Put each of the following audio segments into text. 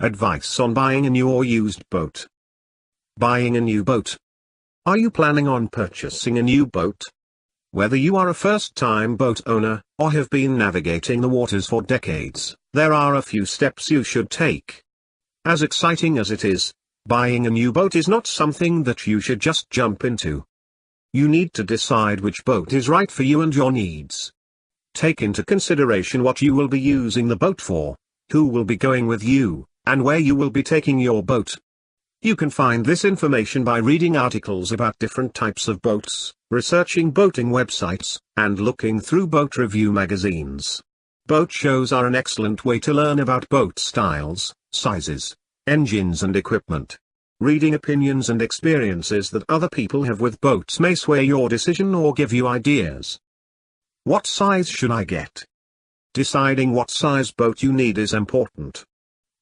Advice on buying a new or used boat. Buying a new boat. Are you planning on purchasing a new boat? Whether you are a first-time boat owner, or have been navigating the waters for decades, there are a few steps you should take. As exciting as it is, buying a new boat is not something that you should just jump into. You need to decide which boat is right for you and your needs. Take into consideration what you will be using the boat for, who will be going with you, and where you will be taking your boat. You can find this information by reading articles about different types of boats, researching boating websites, and looking through boat review magazines. Boat shows are an excellent way to learn about boat styles, sizes, engines and equipment. Reading opinions and experiences that other people have with boats may sway your decision or give you ideas. What size should I get? Deciding what size boat you need is important.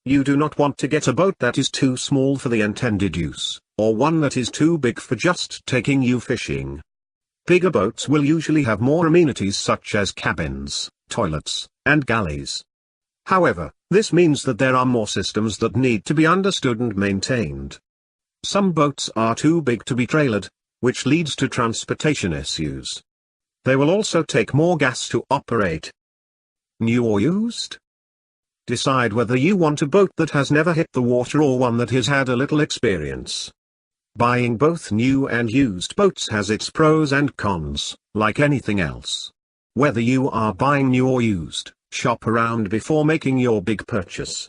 You do not want to get a boat that is too small for the intended use, or one that is too big for just taking you fishing. Bigger boats will usually have more amenities such as cabins, toilets, and galleys. However, this means that there are more systems that need to be understood and maintained. Some boats are too big to be trailered, which leads to transportation issues. They will also take more gas to operate. New or used? Decide whether you want a boat that has never hit the water or one that has had a little experience. Buying both new and used boats has its pros and cons, like anything else. Whether you are buying new or used, shop around before making your big purchase.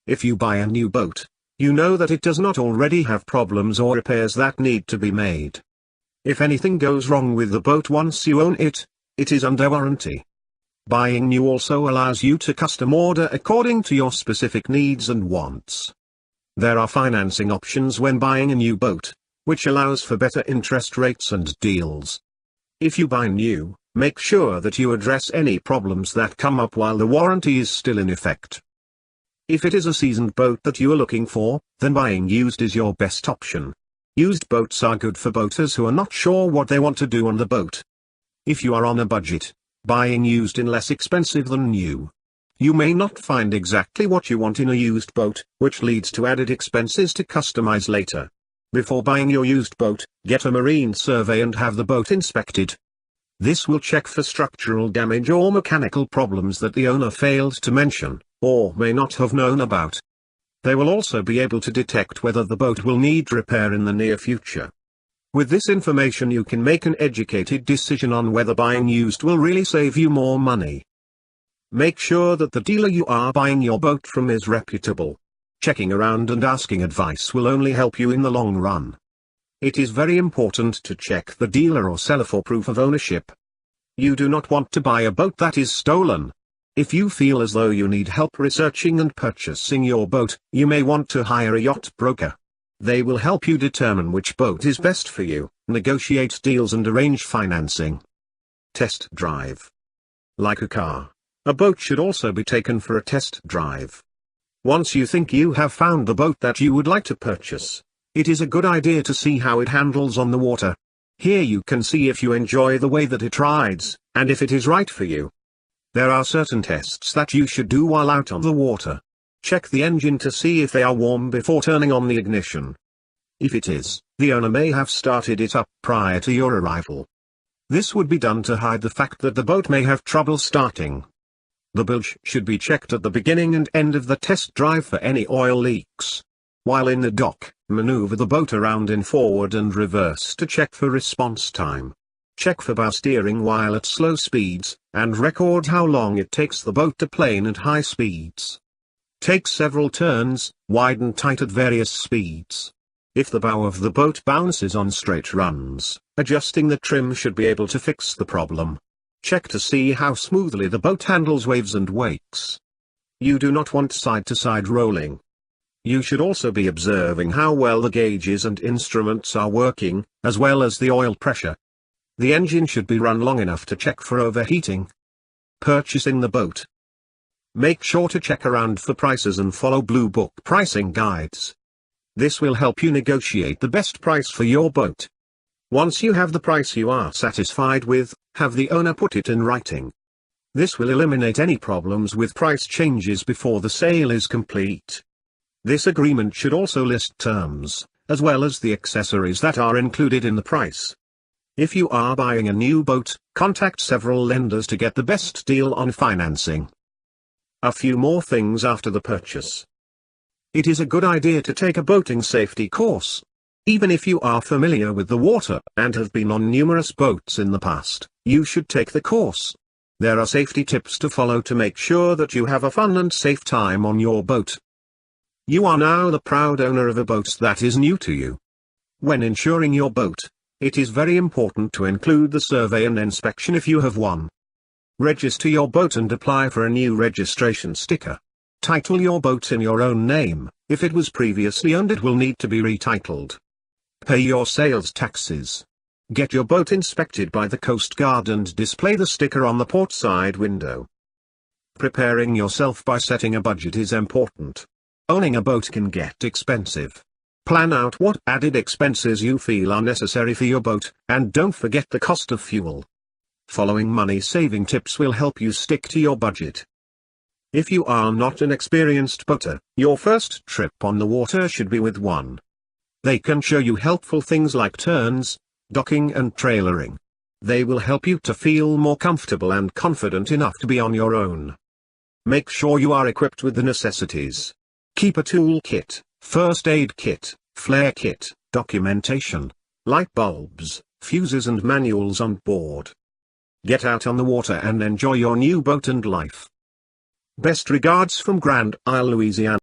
If you buy a new boat, you know that it does not already have problems or repairs that need to be made. If anything goes wrong with the boat once you own it, it is under warranty. Buying new also allows you to custom order according to your specific needs and wants. There are financing options when buying a new boat, which allows for better interest rates and deals. If you buy new, make sure that you address any problems that come up while the warranty is still in effect. If it is a seasoned boat that you are looking for, then buying used is your best option. Used boats are good for boaters who are not sure what they want to do on the boat. If you are on a budget, buying used is less expensive than new. You may not find exactly what you want in a used boat, which leads to added expenses to customize later. Before buying your used boat, get a marine survey and have the boat inspected. This will check for structural damage or mechanical problems that the owner failed to mention, or may not have known about. They will also be able to detect whether the boat will need repair in the near future. With this information you can make an educated decision on whether buying used will really save you more money. Make sure that the dealer you are buying your boat from is reputable. Checking around and asking advice will only help you in the long run. It is very important to check the dealer or seller for proof of ownership. You do not want to buy a boat that is stolen. If you feel as though you need help researching and purchasing your boat, you may want to hire a yacht broker. They will help you determine which boat is best for you, negotiate deals and arrange financing. Test drive. Like a car, a boat should also be taken for a test drive. Once you think you have found the boat that you would like to purchase, it is a good idea to see how it handles on the water. Here you can see if you enjoy the way that it rides, and if it is right for you. There are certain tests that you should do while out on the water. Check the engine to see if they are warm before turning on the ignition. If it is, the owner may have started it up prior to your arrival. This would be done to hide the fact that the boat may have trouble starting. The bilge should be checked at the beginning and end of the test drive for any oil leaks. While in the dock, maneuver the boat around in forward and reverse to check for response time. Check for bow steering while at slow speeds, and record how long it takes the boat to plane at high speeds. Take several turns, wide and tight at various speeds. If the bow of the boat bounces on straight runs, adjusting the trim should be able to fix the problem. Check to see how smoothly the boat handles waves and wakes. You do not want side-to-side rolling. You should also be observing how well the gauges and instruments are working, as well as the oil pressure. The engine should be run long enough to check for overheating. Purchasing the boat. Make sure to check around for prices and follow Blue Book pricing guides. This will help you negotiate the best price for your boat. Once you have the price you are satisfied with, have the owner put it in writing. This will eliminate any problems with price changes before the sale is complete. This agreement should also list terms, as well as the accessories that are included in the price. If you are buying a new boat, contact several lenders to get the best deal on financing. A few more things after the purchase. It is a good idea to take a boating safety course. Even if you are familiar with the water and have been on numerous boats in the past, you should take the course. There are safety tips to follow to make sure that you have a fun and safe time on your boat. You are now the proud owner of a boat that is new to you. When insuring your boat, it is very important to include the survey and inspection if you have one. Register your boat and apply for a new registration sticker. Title your boat in your own name. If it was previously owned, it will need to be retitled. Pay your sales taxes. Get your boat inspected by the Coast Guard and display the sticker on the port side window. Preparing yourself by setting a budget is important. Owning a boat can get expensive. Plan out what added expenses you feel are necessary for your boat, and don't forget the cost of fuel. Following money-saving tips will help you stick to your budget. If you are not an experienced boater, your first trip on the water should be with one. They can show you helpful things like turns, docking and trailering. They will help you to feel more comfortable and confident enough to be on your own. Make sure you are equipped with the necessities. Keep a tool kit, first aid kit, flare kit, documentation, light bulbs, fuses and manuals on board. Get out on the water and enjoy your new boat and life. Best regards from Grand Isle, Louisiana.